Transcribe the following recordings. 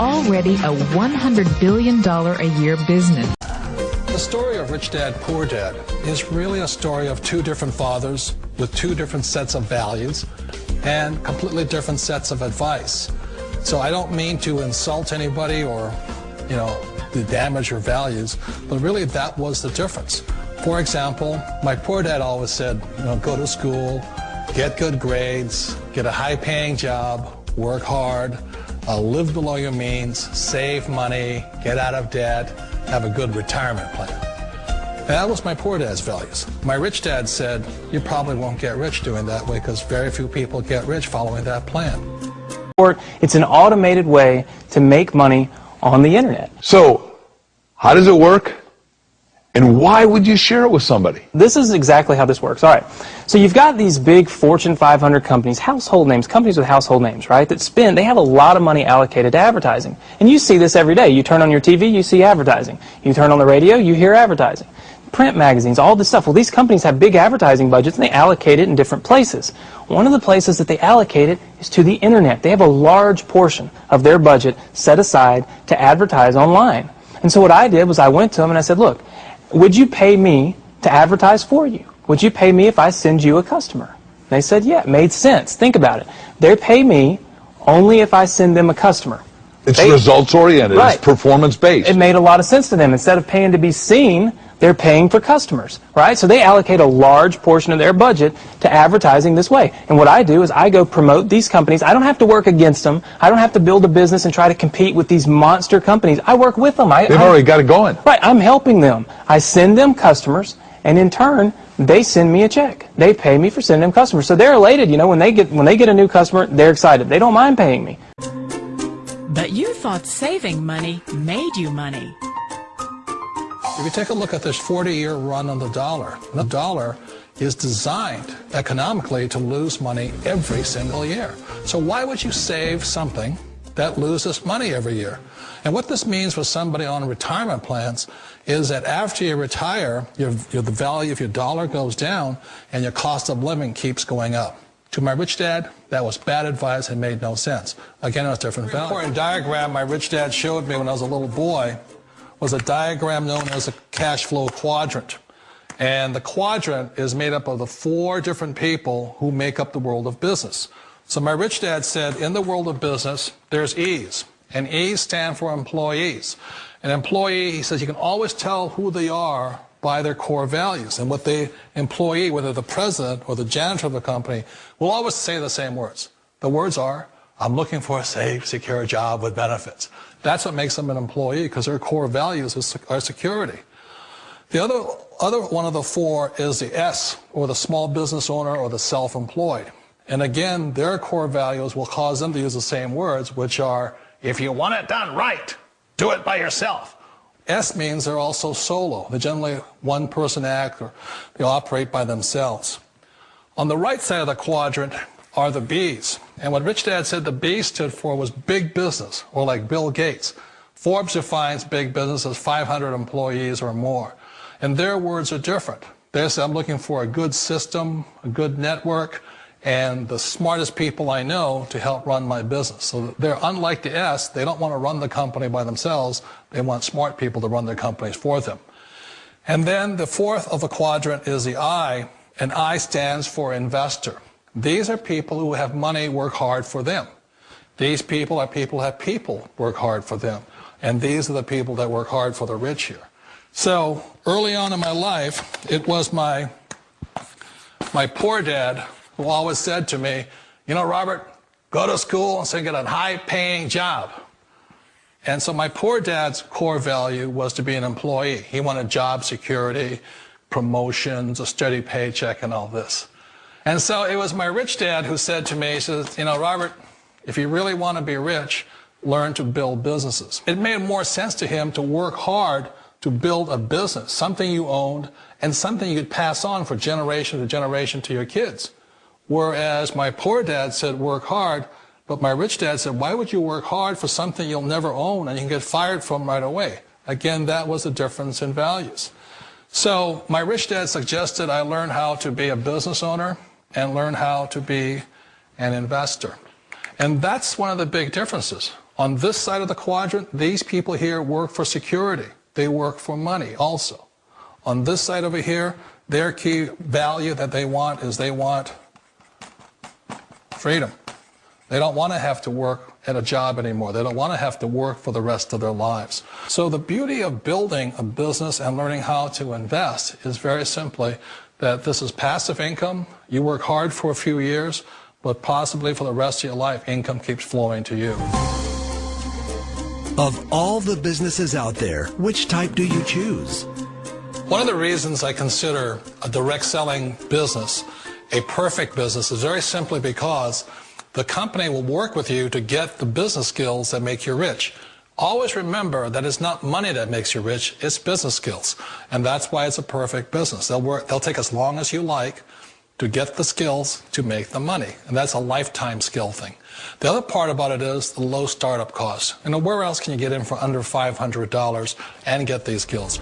already a $100 billion a year business. The story of Rich Dad, Poor Dad is really a story of two different fathers with two different sets of values and completely different sets of advice. So I don't mean to insult anybody or, to damage your values, but really that was the difference. For example, my poor dad always said, go to school, get good grades, get a high-paying job, work hard, live below your means, save money, get out of debt, have a good retirement plan. And that was my poor dad's values. My rich dad said, you probably won't get rich doing that way because very few people get rich following that plan. It's an automated way to make money on the internet. So, how does it work? And why would you share it with somebody? This is exactly how this works. All right. So you've got these big Fortune 500 companies, household names, companies with household names, right, they have a lot of money allocated to advertising. And you see this every day. You turn on your TV, you see advertising. You turn on the radio, you hear advertising. Print magazines, all this stuff. Well, these companies have big advertising budgets and they allocate it in different places. One of the places that they allocate it is to the internet. They have a large portion of their budget set aside to advertise online. And so what I did was I went to them and I said, look, would you pay me to advertise for you? Would you pay me if I send you a customer? They said, yeah, it made sense. Think about it. They pay me only if I send them a customer. It's results-oriented. Right. It's performance-based. It made a lot of sense to them. Instead of paying to be seen, they're paying for customers, right? So they allocate a large portion of their budget to advertising this way. And what I do is I go promote these companies. I don't have to work against them. I don't have to build a business and try to compete with these monster companies. I work with them. They've already got it going. Right. I'm helping them. I send them customers, and in turn, they send me a check. They pay me for sending them customers. So they're elated. When they get a new customer, they're excited. They don't mind paying me. But you thought saving money made you money. If you take a look at this 40-year run on the dollar is designed economically to lose money every single year. So why would you save something that loses money every year? And what this means for somebody on retirement plans is that after you retire, the value of your dollar goes down and your cost of living keeps going up. To my rich dad, that was bad advice and made no sense. Again, it was different value. The important diagram my rich dad showed me when I was a little boy was a diagram known as a cash flow quadrant. And the quadrant is made up of the four different people who make up the world of business. So my rich dad said, in the world of business, there's E's. And E's stand for employees. An employee, he says, you can always tell who they are by their core values. And what the employee, whether the president or the janitor of the company, will always say the same words. The words are, I'm looking for a safe, secure job with benefits. That's what makes them an employee, because their core values are security. The other one of the four is the S, or the small business owner or the self-employed. And again, their core values will cause them to use the same words, which are, if you want it done right, do it by yourself. S means they're also solo. They're generally one-person act, or they operate by themselves. On the right side of the quadrant are the B's. And what Rich Dad said the B stood for was big business, or like Bill Gates. Forbes defines big business as 500 employees or more. And their words are different. They say, I'm looking for a good system, a good network, and the smartest people I know to help run my business. So they're unlike the S. They don't want to run the company by themselves. They want smart people to run their companies for them. And then the fourth of the quadrant is the I, and I stands for investor. These are people who have money work hard for them. These people are people who have people work hard for them. And these are the people that work hard for the rich here. So early on in my life, it was my poor dad who always said to me, Robert, go to school and get a high-paying job. And so my poor dad's core value was to be an employee. He wanted job security, promotions, a steady paycheck, and all this. And so it was my rich dad who said to me, he says, Robert, if you really want to be rich, learn to build businesses. It made more sense to him to work hard to build a business, something you owned and something you could pass on for generation to generation to your kids. Whereas my poor dad said work hard, but my rich dad said, why would you work hard for something you'll never own and you can get fired from right away? Again, that was the difference in values. So my rich dad suggested I learn how to be a business owner and learn how to be an investor. And that's one of the big differences. On this side of the quadrant, these people here work for security. They work for money also. On this side over here, their key value that they want is they want freedom. They don't want to have to work at a job anymore. They don't want to have to work for the rest of their lives. So the beauty of building a business and learning how to invest is very simply that this is passive income. You work hard for a few years, but possibly for the rest of your life, income keeps flowing to you. Of all the businesses out there, which type do you choose? One of the reasons I consider a direct selling business a perfect business is very simply because the company will work with you to get the business skills that make you rich. Always remember that it's not money that makes you rich, it's business skills. And that's why it's a perfect business. They'll take as long as you like to get the skills to make the money. And that's a lifetime skill thing. The other part about it is the low startup costs. You know, where else can you get in for under $500 and get these skills?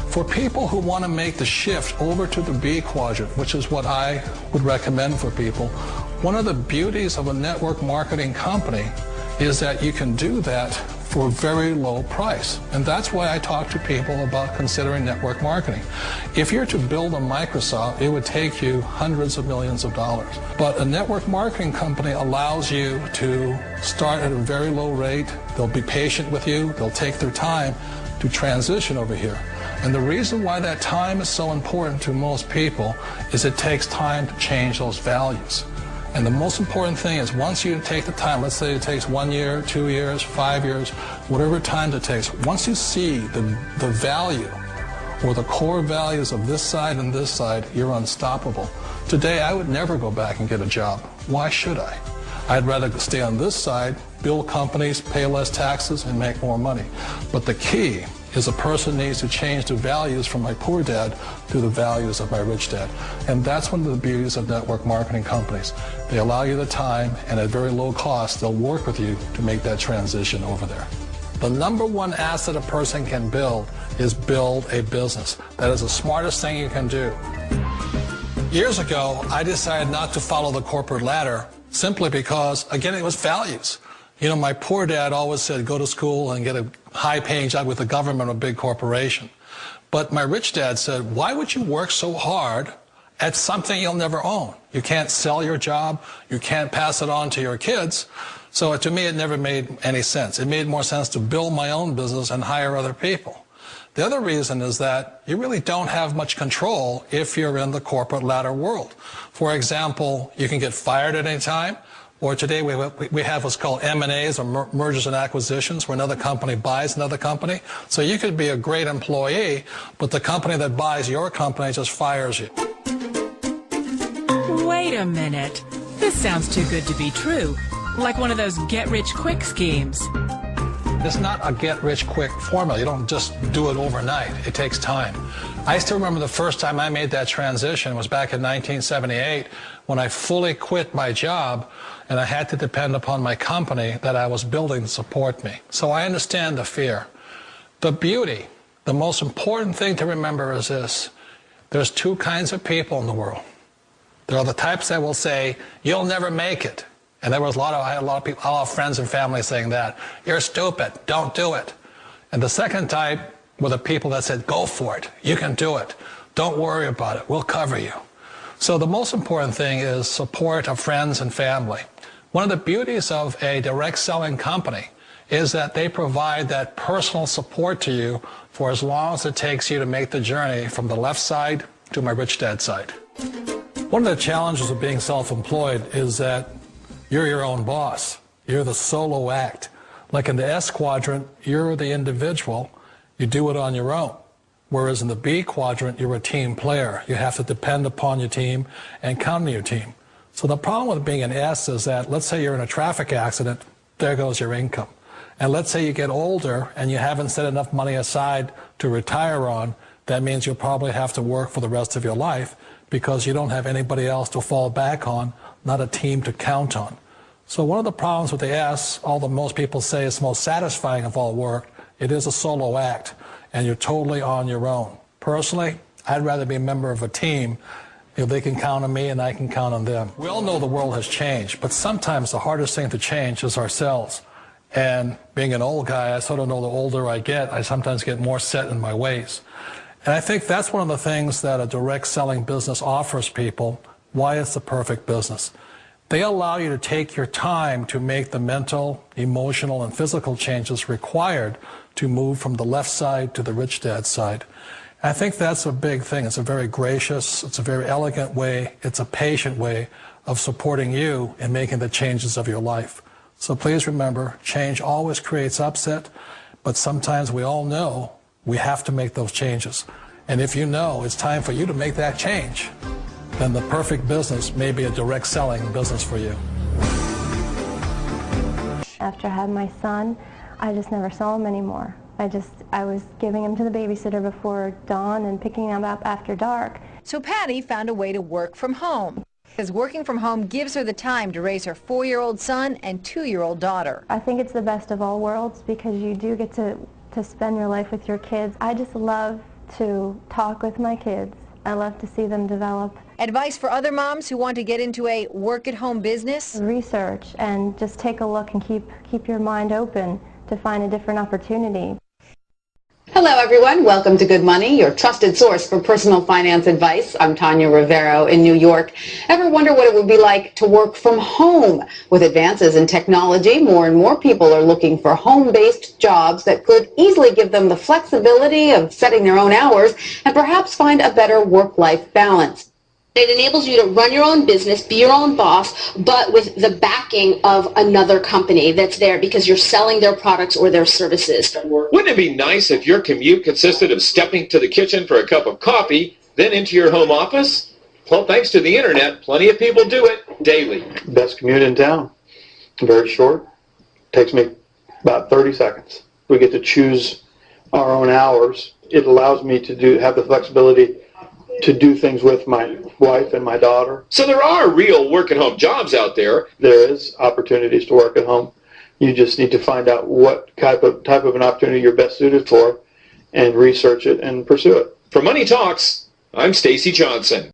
For people who want to make the shift over to the B quadrant, which is what I would recommend for people, one of the beauties of a network marketing company is that you can do that for a very low price. And that's why I talk to people about considering network marketing. If you're to build a Microsoft, it would take you hundreds of millions of dollars. But a network marketing company allows you to start at a very low rate. They'll be patient with you. They'll take their time to transition over here. And the reason why that time is so important to most people is it takes time to change those values. And the most important thing is once you take the time, let's say it takes 1 year, 2 years, 5 years, whatever time it takes, once you see the value or the core values of this side and this side, you're unstoppable. Today, I would never go back and get a job. Why should I? I'd rather stay on this side, build companies, pay less taxes, and make more money. But the key is a person needs to change the values from my poor dad to the values of my rich dad. And that's one of the beauties of network marketing companies. They allow you the time, and at very low cost, they'll work with you to make that transition over there. The number one asset a person can build is build a business. That is the smartest thing you can do. Years ago, I decided not to follow the corporate ladder simply because, again, it was values. You know, my poor dad always said, go to school and get a high-paying job with the government or a big corporation. But my rich dad said, why would you work so hard at something you'll never own? You can't sell your job. You can't pass it on to your kids. So to me, it never made any sense. It made more sense to build my own business and hire other people. The other reason is that you really don't have much control if you're in the corporate ladder world. For example, you can get fired at any time. Or today we have what's called M&As, or mergers and acquisitions, where another company buys another company. So you could be a great employee, but the company that buys your company just fires you. Wait a minute. This sounds too good to be true. Like one of those get-rich-quick schemes. It's not a get-rich-quick formula. You don't just do it overnight. It takes time. I still remember the first time I made that transition was back in 1978 when I fully quit my job and I had to depend upon my company that I was building to support me. So I understand the fear. The beauty, the most important thing to remember is this. There's two kinds of people in the world. There are the types that will say, you'll never make it. And I had a lot of people, a lot of friends and family saying that. You're stupid, don't do it. And the second type were the people that said, go for it, you can do it. Don't worry about it, we'll cover you. So the most important thing is support of friends and family. One of the beauties of a direct selling company is that they provide that personal support to you for as long as it takes you to make the journey from the left side to my rich dad side. One of the challenges of being self-employed is that you're your own boss. You're the solo act. Like in the S quadrant, you're the individual. You do it on your own. Whereas in the B quadrant, you're a team player. You have to depend upon your team and count on your team. So the problem with being an S is that, let's say you're in a traffic accident, there goes your income. And let's say you get older and you haven't set enough money aside to retire on, that means you'll probably have to work for the rest of your life because you don't have anybody else to fall back on, not a team to count on. So one of the problems with the S, although most people say it's the most satisfying of all work, it is a solo act, and you're totally on your own. Personally, I'd rather be a member of a team. If they can count on me and I can count on them. We all know the world has changed, but sometimes the hardest thing to change is ourselves. And being an old guy, I sort of know the older I get, I sometimes get more set in my ways. And I think that's one of the things that a direct selling business offers people, why it's the perfect business. They allow you to take your time to make the mental, emotional, and physical changes required to move from the left side to the rich dad side. And I think that's a big thing. It's a very gracious, it's a very elegant way, it's a patient way of supporting you in making the changes of your life. So please remember, change always creates upset, but sometimes we all know we have to make those changes. And if you know it's time for you to make that change, then the perfect business may be a direct selling business for you. After I had my son, I just never saw him anymore. I was giving him to the babysitter before dawn and picking him up after dark. So Patty found a way to work from home, because working from home gives her the time to raise her 4-year-old son and 2-year-old daughter. I think it's the best of all worlds because you do get to spend your life with your kids. I just love to talk with my kids. I love to see them develop. Advice for other moms who want to get into a work-at-home business? Research and just take a look and keep your mind open to find a different opportunity. Hello everyone, welcome to Good Money, your trusted source for personal finance advice. I'm Tanya Rivero in New York. Ever wonder what it would be like to work from home? With advances in technology, more and more people are looking for home-based jobs that could easily give them the flexibility of setting their own hours and perhaps find a better work-life balance. It enables you to run your own business, be your own boss, but with the backing of another company that's there because you're selling their products or their services. Wouldn't it be nice if your commute consisted of stepping to the kitchen for a cup of coffee, then into your home office? Well, thanks to the internet, plenty of people do it daily. Best commute in town. Very short. Takes me about 30 seconds. We get to choose our own hours. It allows me to have the flexibility to do things with my wife and my daughter. So there are real work-at-home jobs out there. There is opportunities to work at home. You just need to find out what type of an opportunity you're best suited for and research it and pursue it. For Money Talks, I'm Stacy Johnson.